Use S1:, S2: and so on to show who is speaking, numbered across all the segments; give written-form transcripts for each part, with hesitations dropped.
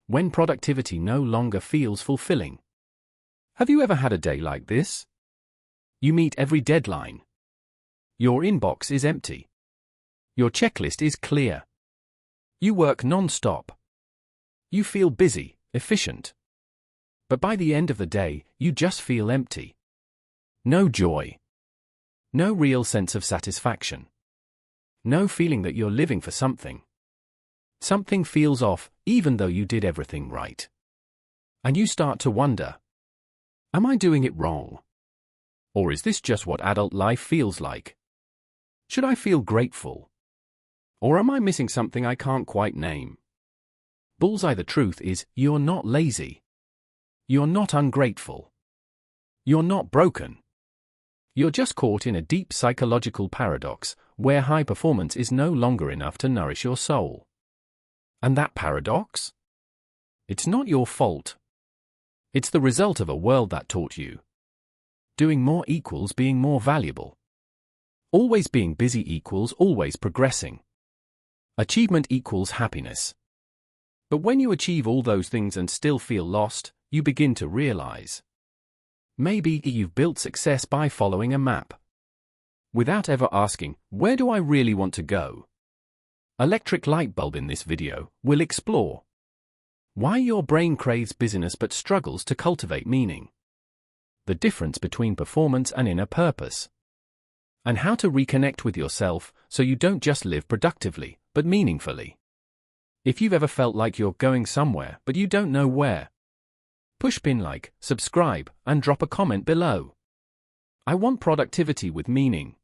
S1: When productivity no longer feels fulfilling. Have you ever had a day like this? You meet every deadline. Your inbox is empty. Your checklist is clear. You work non-stop. You feel busy, efficient. But by the end of the day, you just feel empty. No joy. No real sense of satisfaction. No feeling that you're living for something. Something feels off, even though you did everything right. And you start to wonder, am I doing it wrong? Or is this just what adult life feels like? Should I feel grateful? Or am I missing something I can't quite name? Bullseye, the truth is, you're not lazy. You're not ungrateful. You're not broken. You're just caught in a deep psychological paradox, where high performance is no longer enough to nourish your soul. And that paradox? It's not your fault. It's the result of a world that taught you. Doing more equals being more valuable. Always being busy equals always progressing. Achievement equals happiness. But when you achieve all those things and still feel lost, you begin to realize. Maybe you've built success by following a map. Without ever asking, where do I really want to go? Electric light bulb. In this video, we'll explore why your brain craves busyness but struggles to cultivate meaning, the difference between performance and inner purpose, and how to reconnect with yourself so you don't just live productively, but meaningfully. If you've ever felt like you're going somewhere but you don't know where, push pin like, subscribe, and drop a comment below. I want productivity with meaning.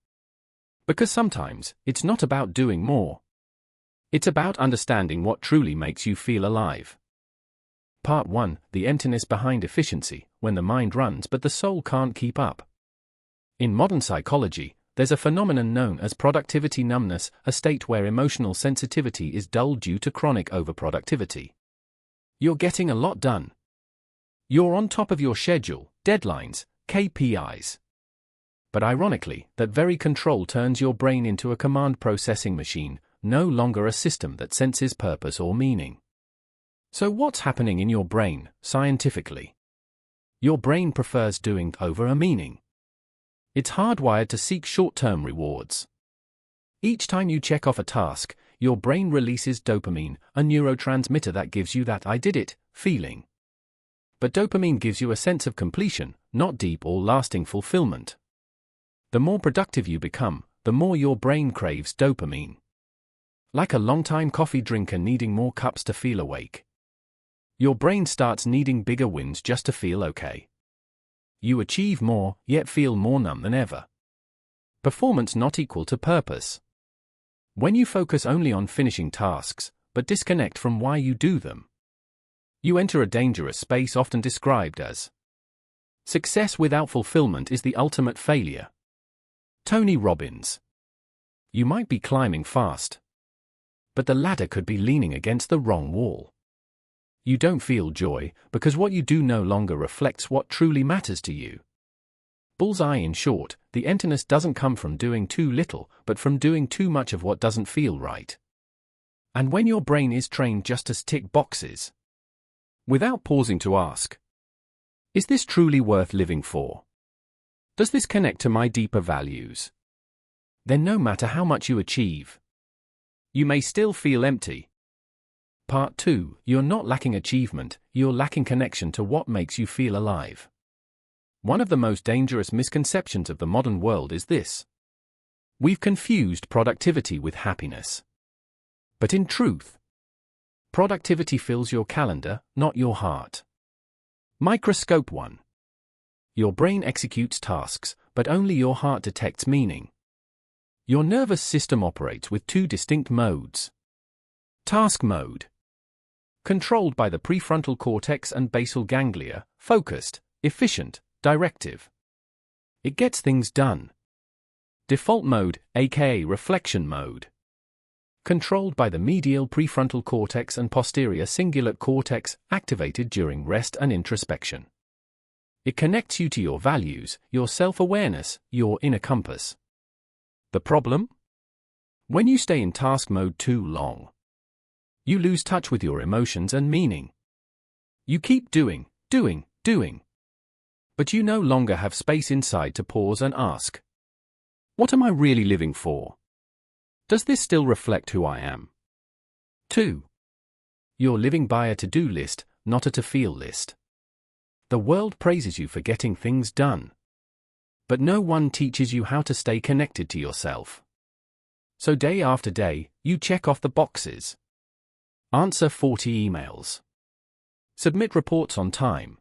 S1: Because sometimes, it's not about doing more. It's about understanding what truly makes you feel alive. Part 1, the emptiness behind efficiency, when the mind runs but the soul can't keep up. In modern psychology, there's a phenomenon known as productivity numbness, a state where emotional sensitivity is dulled due to chronic overproductivity. You're getting a lot done. You're on top of your schedule, deadlines, KPIs. But ironically, that very control turns your brain into a command processing machine, no longer a system that senses purpose or meaning. So what's happening in your brain, scientifically? Your brain prefers doing over a meaning. It's hardwired to seek short-term rewards. Each time you check off a task, your brain releases dopamine, a neurotransmitter that gives you that "I did it" feeling. But dopamine gives you a sense of completion, not deep or lasting fulfillment. The more productive you become, the more your brain craves dopamine. Like a long-time coffee drinker needing more cups to feel awake. Your brain starts needing bigger wins just to feel okay. You achieve more, yet feel more numb than ever. Performance not equal to purpose. When you focus only on finishing tasks, but disconnect from why you do them, you enter a dangerous space often described as success without fulfillment is the ultimate failure. Tony Robbins. You might be climbing fast, but the ladder could be leaning against the wrong wall. You don't feel joy because what you do no longer reflects what truly matters to you. Bullseye. In short, the emptiness doesn't come from doing too little, but from doing too much of what doesn't feel right. And when your brain is trained just to tick boxes, without pausing to ask, is this truly worth living for? Does this connect to my deeper values? Then no matter how much you achieve, you may still feel empty. Part 2, you're not lacking achievement, you're lacking connection to what makes you feel alive. One of the most dangerous misconceptions of the modern world is this. We've confused productivity with happiness. But in truth, productivity fills your calendar, not your heart. Microscope 1. Your brain executes tasks, but only your heart detects meaning. Your nervous system operates with two distinct modes. Task mode, controlled by the prefrontal cortex and basal ganglia, focused, efficient, directive. It gets things done. Default mode, aka reflection mode, controlled by the medial prefrontal cortex and posterior cingulate cortex, activated during rest and introspection. It connects you to your values, your self-awareness, your inner compass. The problem? When you stay in task mode too long, you lose touch with your emotions and meaning. You keep doing. But you no longer have space inside to pause and ask, what am I really living for? Does this still reflect who I am? 2. You're living by a to-do list, not a to-feel list. The world praises you for getting things done. But no one teaches you how to stay connected to yourself. So day after day, you check off the boxes. Answer 40 emails. Submit reports on time.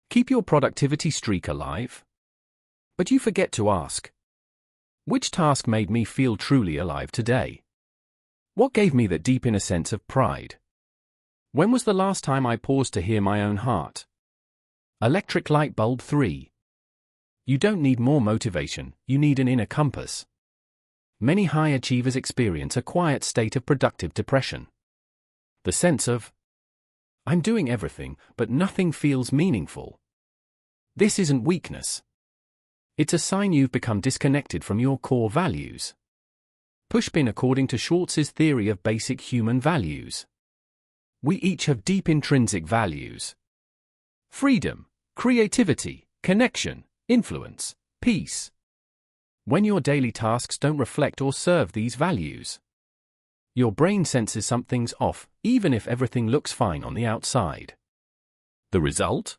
S1: Keep your productivity streak alive. But you forget to ask, which task made me feel truly alive today? What gave me that deep inner sense of pride? When was the last time I paused to hear my own heart? Electric light bulb 3. You don't need more motivation, you need an inner compass. Many high achievers experience a quiet state of productive depression. The sense of, I'm doing everything, but nothing feels meaningful. This isn't weakness. It's a sign you've become disconnected from your core values. Pushpin according to Schwartz's theory of basic human values. We each have deep intrinsic values. Freedom, creativity, connection, influence, peace. When your daily tasks don't reflect or serve these values, your brain senses something's off, even if everything looks fine on the outside. The result?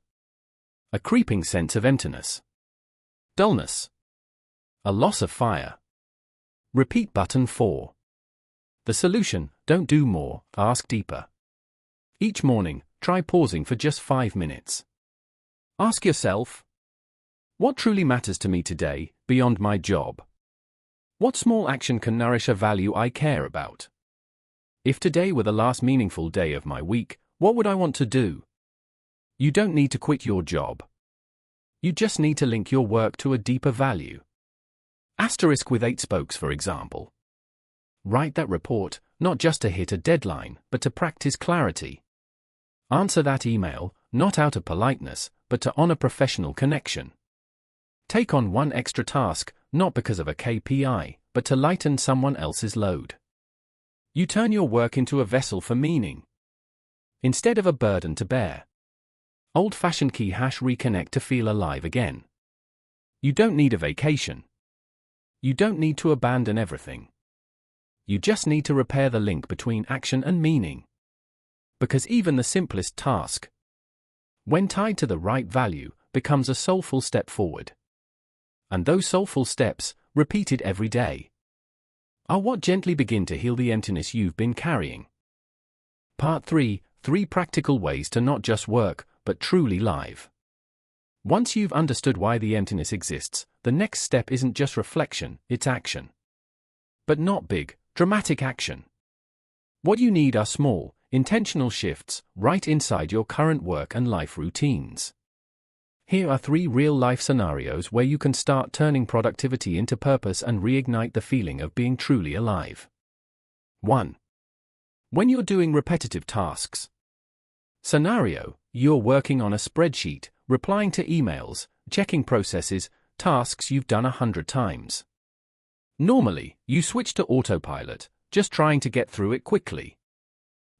S1: A creeping sense of emptiness. Dullness. A loss of fire. Repeat button 4. The solution: don't do more, ask deeper. Each morning, try pausing for just 5 minutes. Ask yourself, what truly matters to me today, beyond my job? What small action can nourish a value I care about? If today were the last meaningful day of my week, what would I want to do? You don't need to quit your job. You just need to link your work to a deeper value. Asterisk with 8 spokes, for example. Write that report, not just to hit a deadline, but to practice clarity. Answer that email, not out of politeness, but to honor professional connection. Take on one extra task, not because of a KPI, but to lighten someone else's load. You turn your work into a vessel for meaning, instead of a burden to bear. Old-fashioned key # reconnect to feel alive again. You don't need a vacation. You don't need to abandon everything. You just need to repair the link between action and meaning. Because even the simplest task, when tied to the right value, becomes a soulful step forward. And those soulful steps, repeated every day, are what gently begin to heal the emptiness you've been carrying. Part 3: 3 practical ways to not just work, but truly live. Once you've understood why the emptiness exists, the next step isn't just reflection, it's action. But not big, dramatic action. What you need are small, intentional shifts, right inside your current work and life routines. Here are 3 real-life scenarios where you can start turning productivity into purpose and reignite the feeling of being truly alive. 1. When you're doing repetitive tasks. Scenario: you're working on a spreadsheet, replying to emails, checking processes, tasks you've done 100 times. Normally, you switch to autopilot, just trying to get through it quickly.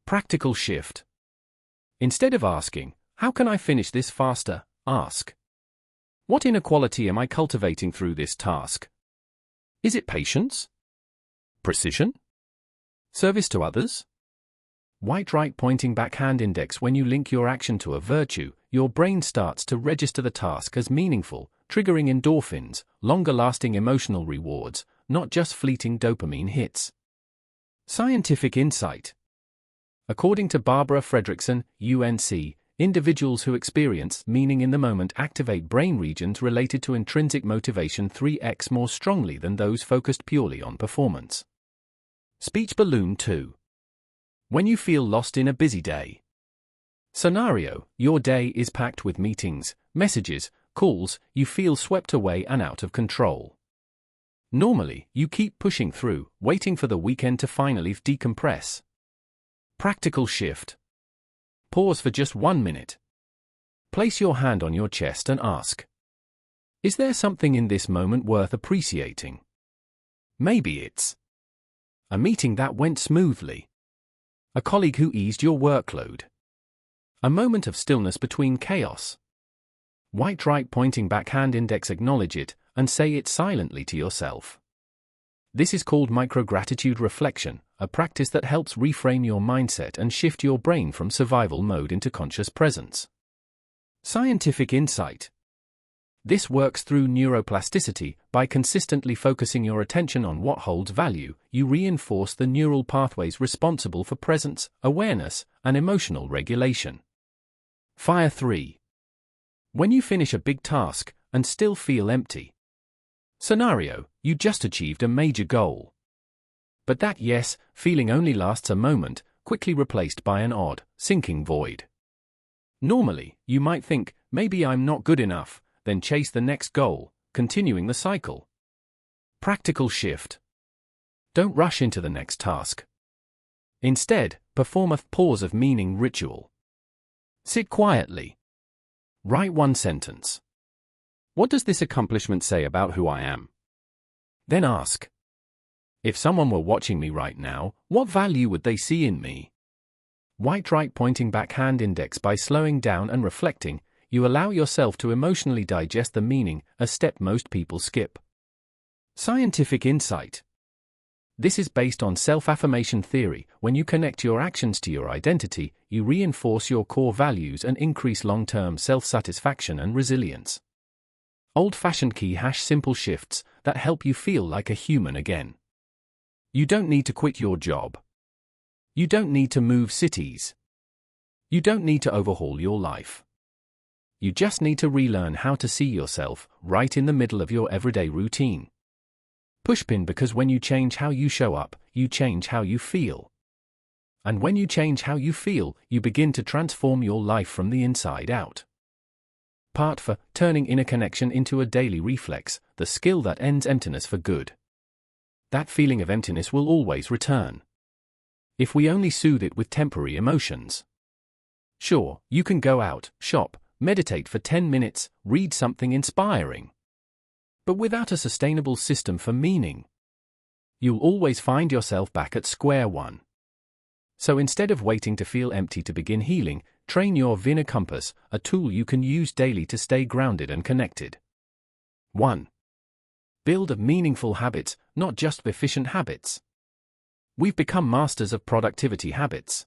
S1: Practical shift. Instead of asking, how can I finish this faster? Ask, what inner quality am I cultivating through this task? Is it patience? Precision? Service to others? White right pointing backhand index. When you link your action to a virtue, your brain starts to register the task as meaningful, triggering endorphins, longer-lasting emotional rewards, not just fleeting dopamine hits. Scientific insight. According to Barbara Fredrickson, UNC, individuals who experience meaning in the moment activate brain regions related to intrinsic motivation 3x more strongly than those focused purely on performance. Speech balloon 2. When you feel lost in a busy day. Scenario: your day is packed with meetings, messages, calls, you feel swept away and out of control. Normally, you keep pushing through, waiting for the weekend to finally decompress. Practical shift. Pause for just 1 minute. Place your hand on your chest and ask, is there something in this moment worth appreciating? Maybe it's a meeting that went smoothly, a colleague who eased your workload, A moment of stillness between chaos. White right pointing back hand index, acknowledge it, and say it silently to yourself. This is called micro-gratitude reflection, a practice that helps reframe your mindset and shift your brain from survival mode into conscious presence. Scientific insight. This works through neuroplasticity. By consistently focusing your attention on what holds value, you reinforce the neural pathways responsible for presence, awareness, and emotional regulation. Fire 3. When you finish a big task and still feel empty. Scenario: you just achieved a major goal. But that yes feeling only lasts a moment, quickly replaced by an odd, sinking void. Normally, you might think, maybe I'm not good enough, then chase the next goal, continuing the cycle. Practical shift. Don't rush into the next task. Instead, perform a pause of meaning ritual. Sit quietly. Write one sentence. What does this accomplishment say about who I am? Then ask, if someone were watching me right now, what value would they see in me? White right pointing back hand index. By slowing down and reflecting, you allow yourself to emotionally digest the meaning, a step most people skip. Scientific insight. This is based on self-affirmation theory. When you connect your actions to your identity, you reinforce your core values and increase long-term self-satisfaction and resilience. Old-fashioned key # simple shifts that help you feel like a human again. You don't need to quit your job. You don't need to move cities. You don't need to overhaul your life. You just need to relearn how to see yourself right in the middle of your everyday routine. Pushpin: because when you change how you show up, you change how you feel. And when you change how you feel, you begin to transform your life from the inside out. Part 4: turning inner connection into a daily reflex, the skill that ends emptiness for good. That feeling of emptiness will always return, if we only soothe it with temporary emotions. Sure, you can go out, shop, meditate for 10 minutes, read something inspiring. But without a sustainable system for meaning, you'll always find yourself back at square one. So instead of waiting to feel empty to begin healing, train your inner compass, a tool you can use daily to stay grounded and connected. 1. Build meaningful habits, not just efficient habits. We've become masters of productivity habits.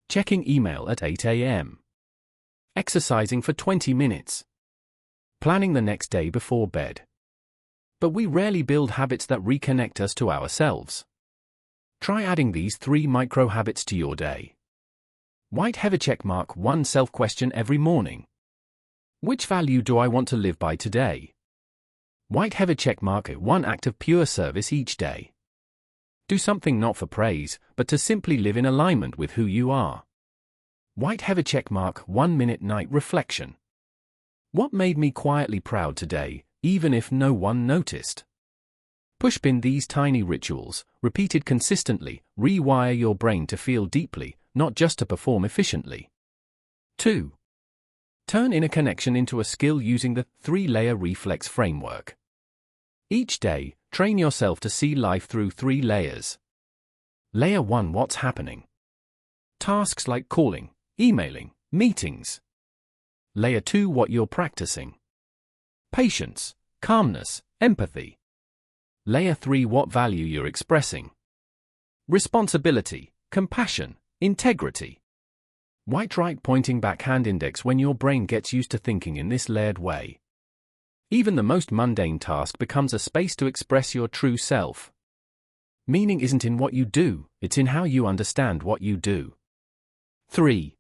S1: Checking email at 8 a.m. Exercising for 20 minutes. Planning the next day before bed. But we rarely build habits that reconnect us to ourselves. Try adding these 3 micro habits to your day. White checkmark 1 self-question every morning. Which value do I want to live by today? White checkmark 1 act of pure service each day. Do something not for praise, but to simply live in alignment with who you are. White checkmark 1 minute night reflection. What made me quietly proud today, even if no one noticed? Pushpin: these tiny rituals, repeated consistently, rewire your brain to feel deeply, not just to perform efficiently. 2. Turn inner connection into a skill using the 3-layer reflex framework. Each day, train yourself to see life through 3 layers. Layer 1: what's happening? Tasks like calling, emailing, meetings. Layer 2: what you're practicing. Patience, calmness, empathy. Layer 3: what value you're expressing. Responsibility, compassion, integrity. White right pointing back hand index. When your brain gets used to thinking in this layered way, even the most mundane task becomes a space to express your true self. Meaning isn't in what you do, it's in how you understand what you do. 3.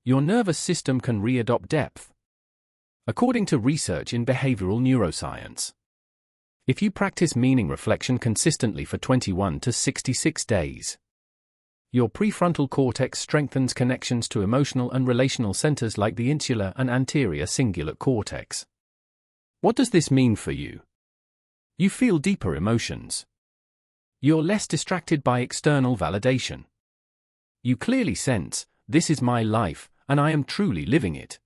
S1: Your nervous system can readopt depth. According to research in behavioral neuroscience, if you practice meaning reflection consistently for 21 to 66 days, your prefrontal cortex strengthens connections to emotional and relational centers like the insular and anterior cingulate cortex. What does this mean for you? You feel deeper emotions. You're less distracted by external validation. You clearly sense, this is my life, and I am truly living it.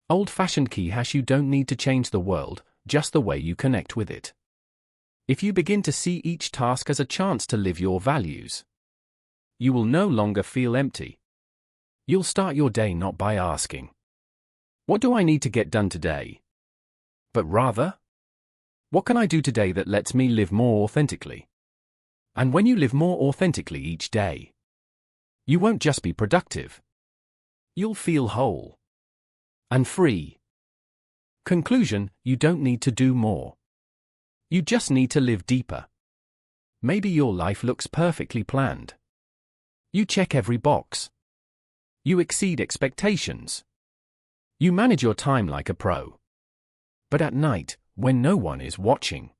S1: Old-fashioned key # you don't need to change the world, just the way you connect with it. If you begin to see each task as a chance to live your values, you will no longer feel empty. You'll start your day not by asking, "What do I need to get done today?" but rather, "What can I do today that lets me live more authentically?" And when you live more authentically each day, you won't just be productive. You'll feel whole and free. Conclusion: you don't need to do more. You just need to live deeper. Maybe your life looks perfectly planned. You check every box. You exceed expectations. You manage your time like a pro. But at night, when no one is watching,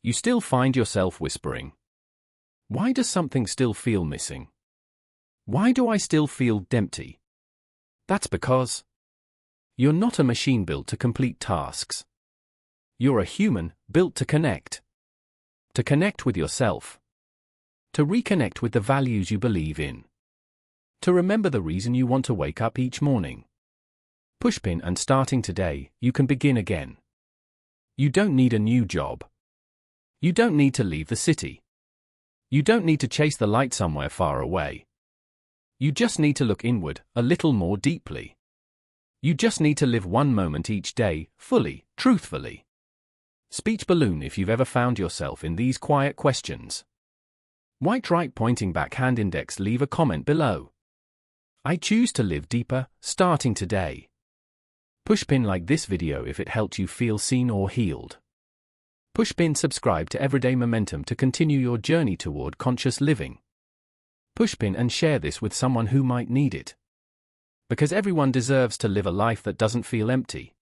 S1: you still find yourself whispering, "Why does something still feel missing? Why do I still feel empty?" That's because you're not a machine built to complete tasks. You're a human built to connect. To connect with yourself. To reconnect with the values you believe in. To remember the reason you want to wake up each morning. Pushpin, and starting today, you can begin again. You don't need a new job. You don't need to leave the city. You don't need to chase the light somewhere far away. You just need to look inward a little more deeply. You just need to live one moment each day, fully, truthfully. Speech balloon if you've ever found yourself in these quiet questions. White right pointing back hand index, leave a comment below. I choose to live deeper, starting today. Pushpin, like this video if it helped you feel seen or healed. Pushpin, subscribe to Everyday Momentum to continue your journey toward conscious living. Pushpin, and share this with someone who might need it. Because everyone deserves to live a life that doesn't feel empty.